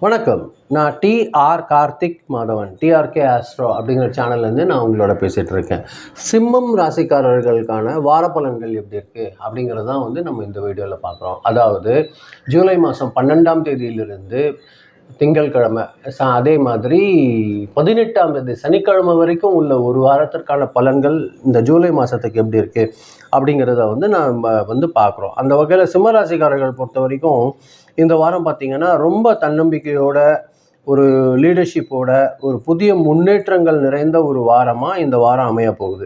வணக்கம். நான் TR Karthik Madhavan, TRK astro அப்படிங்கிற சேனல்லேருந்து நான் உங்களோட பேசிகிட்டு இருக்கேன். சிம்மம் ராசிக்காரர்களுக்கான வார பலன்கள் எப்படி இருக்குது அப்படிங்கிறது தான் நம்ம இந்த வீடியோவில் பார்க்குறோம். அதாவது ஜூலை மாதம் 12ஆம் தேதியிலிருந்து திங்கட்கிழமை அதே மாதிரி 18ஆம் தேதி சனிக்கிழமை வரைக்கும் உள்ள ஒரு வாரத்திற்கான பலன்கள் இந்த ஜூலை மாதத்துக்கு எப்படி இருக்குது அப்படிங்கிறத நம்ம பார்க்குறோம். அந்த வகையில் சிம்மராசிக்காரர்கள் பொறுத்த வரைக்கும் இந்த வாரம் பார்த்திங்கன்னா ரொம்ப தன்னம்பிக்கையோட ஒரு லீடர்ஷிப்போட ஒரு புதிய முன்னேற்றங்கள் நிறைந்த ஒரு வாரமாக இந்த வாரம் அமைய போகுது.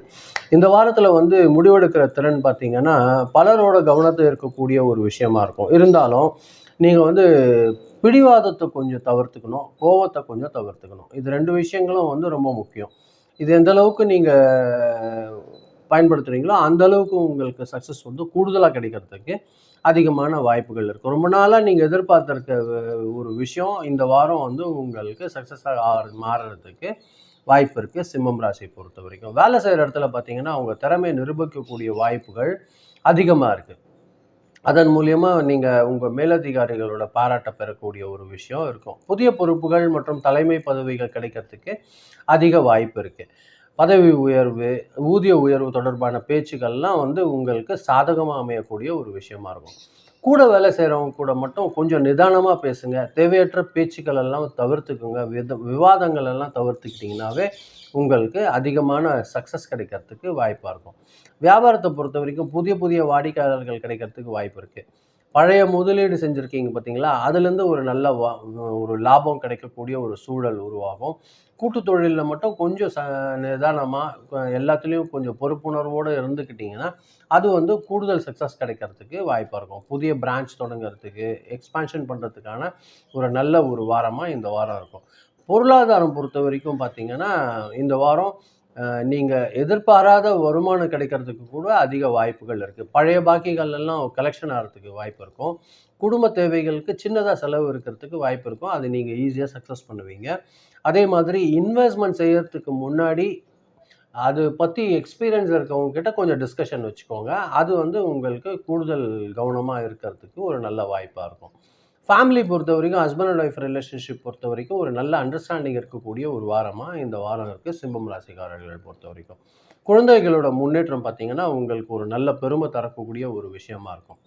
இந்த வாரத்தில் முடிவெடுக்கிற திறன் பார்த்திங்கன்னா பலரோட கவனத்தை இருக்கக்கூடிய ஒரு விஷயமா இருக்கும். இருந்தாலும் நீங்கள் பிடிவாதத்தை கொஞ்சம் தவிர்த்துக்கணும், கோபத்தை கொஞ்சம் தவிர்த்துக்கணும். இது 2 விஷயங்களும் ரொம்ப முக்கியம். இது எந்த அளவுக்கு நீங்கள் பயன்படுத்துகிறீங்களோ அந்த அளவுக்கு உங்களுக்கு சக்ஸஸ் கூடுதலாக கிடைக்கிறதுக்கு அதிகமான வாய்ப்புகள் இருக்குது. ரொம்ப நாளாக நீங்கள் எதிர்பார்த்துருக்க ஒரு விஷயம் இந்த வாரம் உங்களுக்கு சக்ஸஸாக மாறுறதுக்கு வாய்ப்பு இருக்குது. சிம்மம் ராசியை பொறுத்த வரைக்கும் வேலை செய்கிற இடத்துல பார்த்தீங்கன்னா அவங்க திறமையை நிரூபிக்கக்கூடிய வாய்ப்புகள் அதிகமாக இருக்குது. அதன் மூலியமாக நீங்கள் உங்கள் மேலதிகாரிகளோட பாராட்ட பெறக்கூடிய ஒரு விஷயம் இருக்கும். புதிய பொறுப்புகள் மற்றும் தலைமை பதவிகள் கிடைக்கிறதுக்கு அதிக வாய்ப்பு இருக்குது. பதவி உயர்வு, ஊதிய உயர்வு தொடர்பான பேச்சுக்கள்லாம் உங்களுக்கு சாதகமாக அமையக்கூடிய ஒரு விஷயமா இருக்கும். கூட வேலை செய்கிறவங்க கூட மட்டும் கொஞ்சம் நிதானமாக பேசுங்க. தேவையற்ற பேச்சுக்கள் எல்லாம் தவிர்த்துக்குங்க. விவாதங்கள் எல்லாம் தவிர்த்துக்கிட்டிங்கனாவே உங்களுக்கு அதிகமான சக்ஸஸ் கிடைக்கிறதுக்கு வாய்ப்பாக இருக்கும். வியாபாரத்தை பொறுத்த வரைக்கும் புதிய புதிய வாடிக்கையாளர்கள் கிடைக்கிறதுக்கு வாய்ப்பு இருக்குது. பழைய முதலீடு செஞ்சுருக்கீங்க பார்த்தீங்களா, அதுலேருந்து ஒரு நல்ல ஒரு லாபம் கிடைக்கக்கூடிய ஒரு சூழல் உருவாகும். கூட்டு தொழிலில் மட்டும் கொஞ்சம் நிதானமாக எல்லாத்துலேயும் கொஞ்சம் பொறுப்புணர்வோடு இருந்துக்கிட்டிங்கன்னா அது கூடுதல் சக்ஸஸ் கிடைக்கிறதுக்கு வாய்ப்பாக இருக்கும். புதிய பிரான்ச் தொடங்கிறதுக்கு, எக்ஸ்பான்ஷன் பண்ணுறதுக்கான ஒரு நல்ல ஒரு வாரமாக இந்த வாரம் இருக்கும். பொருளாதாரம் பொறுத்த வரைக்கும் பார்த்திங்கன்னா இந்த வாரம் நீங்கள் எதிர்பாராத வருமானம் கிடைக்கிறதுக்கு கூட அதிக வாய்ப்புகள் இருக்குது. பழைய பாக்கிகள் எல்லாம் கலெக்ஷன் ஆகிறதுக்கு வாய்ப்பு இருக்கும். குடும்ப தேவைகளுக்கு சின்னதாக செலவு இருக்கிறதுக்கு வாய்ப்பு இருக்கும். அது நீங்கள் ஈஸியாக சக்ஸஸ் பண்ணுவீங்க. அதே மாதிரி இன்வெஸ்ட்மெண்ட் செய்யறதுக்கு முன்னாடி அது பற்றி எக்ஸ்பீரியன்ஸ் இருக்கவங்க கிட்ட கொஞ்சம் டிஸ்கஷன் வச்சுக்கோங்க. அது உங்களுக்கு கூடுதல் கவனமாக இருக்கிறதுக்கு ஒரு நல்ல வாய்ப்பாக இருக்கும். ஃபேமிலி பொறுத்த வரைக்கும் ஹஸ்பண்ட் அண்ட் ஒய்ஃப் ரிலேஷன்ஷிப் பொறுத்த வரைக்கும் ஒரு நல்ல அண்டர்ஸ்டாண்டிங் இருக்கக்கூடிய ஒரு வாரமாக இந்த வாரம் இருக்குது சிம்மம் ராசிக்காரர்களை பொறுத்த வரைக்கும். குழந்தைகளோட முன்னேற்றம் பார்த்திங்கன்னா உங்களுக்கு ஒரு நல்ல பெருமை தரக்கூடிய ஒரு விஷயமா இருக்கும்.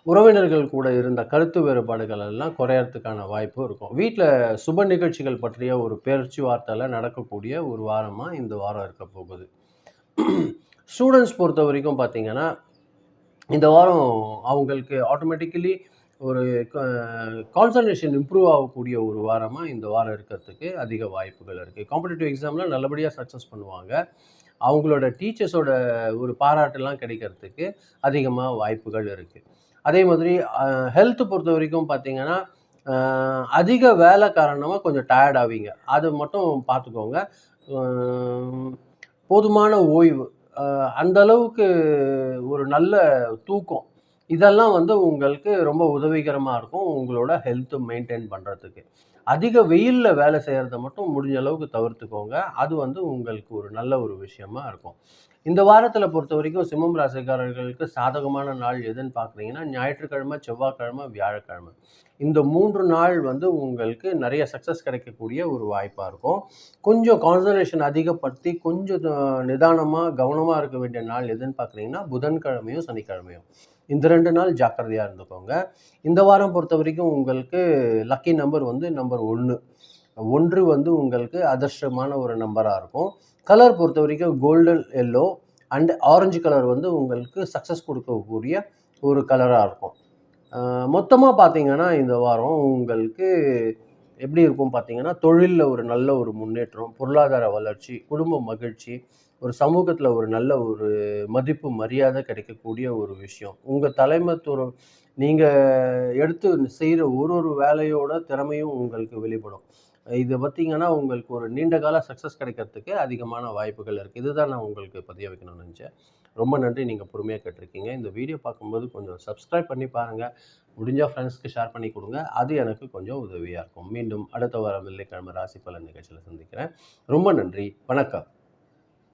உறவினர்கள் கூட இருந்த கருத்து வேறுபாடுகள் எல்லாம் குறையறதுக்கான வாய்ப்பு இருக்கும். வீட்டில் சுப நிகழ்ச்சிகள் பற்றிய ஒரு பேச்சுவார்த்தையில் நடக்கக்கூடிய ஒரு வாரமாக இந்த வாரம் இருக்க போகுது. ஸ்டூடெண்ட்ஸ் பொறுத்த வரைக்கும் பார்த்திங்கன்னா இந்த வாரம் அவங்களுக்கு ஆட்டோமேட்டிக்கலி ஒரு கான்சன்ட்ரேஷன் இம்ப்ரூவ் ஆகக்கூடிய ஒரு வாரமாக இந்த வாரம் இருக்கிறதுக்கு அதிக வாய்ப்புகள் இருக்குது. காம்படிட்டிவ் எக்ஸாமில் நல்லபடியாக சக்ஸஸ் பண்ணுவாங்க. அவங்களோட டீச்சர்ஸோட ஒரு பாராட்டெல்லாம் கிடைக்கிறதுக்கு அதிகமாக வாய்ப்புகள் இருக்குது. அதே மாதிரி ஹெல்த் பொறுத்த வரைக்கும் பார்த்திங்கன்னா அதிக வேலை காரணமாக கொஞ்சம் டயர்ட் ஆவீங்க. அது மட்டும் பார்த்துக்கோங்க. போதுமான ஓய்வு, அந்த அளவுக்கு ஒரு நல்ல தூக்கம், இதெல்லாம் உங்களுக்கு ரொம்ப உதவிகரமாக இருக்கும் உங்களோட ஹெல்த்தை மெயின்டைன் பண்ணுறதுக்கு. அதிக வெயிலில் வேலை செய்கிறத மட்டும் முடிஞ்ச அளவுக்கு தவிர்த்துக்கோங்க. அது உங்களுக்கு ஒரு நல்ல ஒரு விஷயமா இருக்கும். இந்த வாரத்தில் பொறுத்த வரைக்கும் சிம்மம் ராசிக்காரர்களுக்கு சாதகமான நாள் எதுன்னு பார்க்குறீங்கன்னா ஞாயிற்றுக்கிழமை, செவ்வாய்க்கிழமை, வியாழக்கிழமை. இந்த 3 நாள் உங்களுக்கு நிறைய சக்ஸஸ் கிடைக்கக்கூடிய ஒரு வாய்ப்பாக இருக்கும். கொஞ்சம் கான்சன்ட்ரேஷன் அதிகப்படுத்தி கொஞ்சம் நிதானமாக கவனமாக இருக்க வேண்டிய நாள் எதுன்னு பார்க்குறீங்கன்னா புதன்கிழமையும் சனிக்கிழமையும். இந்த 2 நாள் ஜாக்கிரதையாக இருந்துக்கோங்க. இந்த வாரம் பொறுத்த வரைக்கும் உங்களுக்கு லக்கி நம்பர் நம்பர் 1. 1 உங்களுக்கு அதிர்ஷ்டமான ஒரு நம்பராக இருக்கும். கலர் பொறுத்த வரைக்கும் golden yellow and orange colour உங்களுக்கு சக்ஸஸ் கொடுக்கக்கூடிய ஒரு கலராக இருக்கும். மொத்தமாக பார்த்தீங்கன்னா இந்த வாரம் உங்களுக்கு எப்படி இருக்கும் பார்த்தீங்கன்னா தொழிலில் ஒரு நல்ல ஒரு முன்னேற்றம், பொருளாதார வளர்ச்சி, குடும்ப மகிழ்ச்சி, ஒரு சமூகத்தில் ஒரு நல்ல ஒரு மதிப்பு மரியாதை கிடைக்கக்கூடிய ஒரு விஷயம். உங்கள் தலைமைத்துவம் நீங்கள் எடுத்து செய்கிற ஒரு வேலையோட திறமையும் உங்களுக்கு வெளிப்படும். இது பார்த்திங்கன்னா உங்களுக்கு ஒரு நீண்ட கால சக்ஸஸ் கிடைக்கிறதுக்கு அதிகமான வாய்ப்புகள் இருக்குது. இதுதான் நான் உங்களுக்கு பதிய வைக்கணும்னு நினச்சேன். ரொம்ப நன்றி, நீங்கள் பொறுமையாக கேட்டிருக்கீங்க. இந்த வீடியோ பார்க்கும்போது கொஞ்சம் சப்ஸ்கிரைப் பண்ணி பாருங்கள். முடிஞ்சால் ஃப்ரெண்ட்ஸ்க்கு ஷேர் பண்ணி கொடுங்க. அது எனக்கு கொஞ்சம் உதவியாக இருக்கும். மீண்டும் அடுத்த வாரம் வெள்ளிக்கிழமை ராசி பலன் நிகழ்ச்சியில் சந்திக்கிறேன். ரொம்ப நன்றி, வணக்கம்.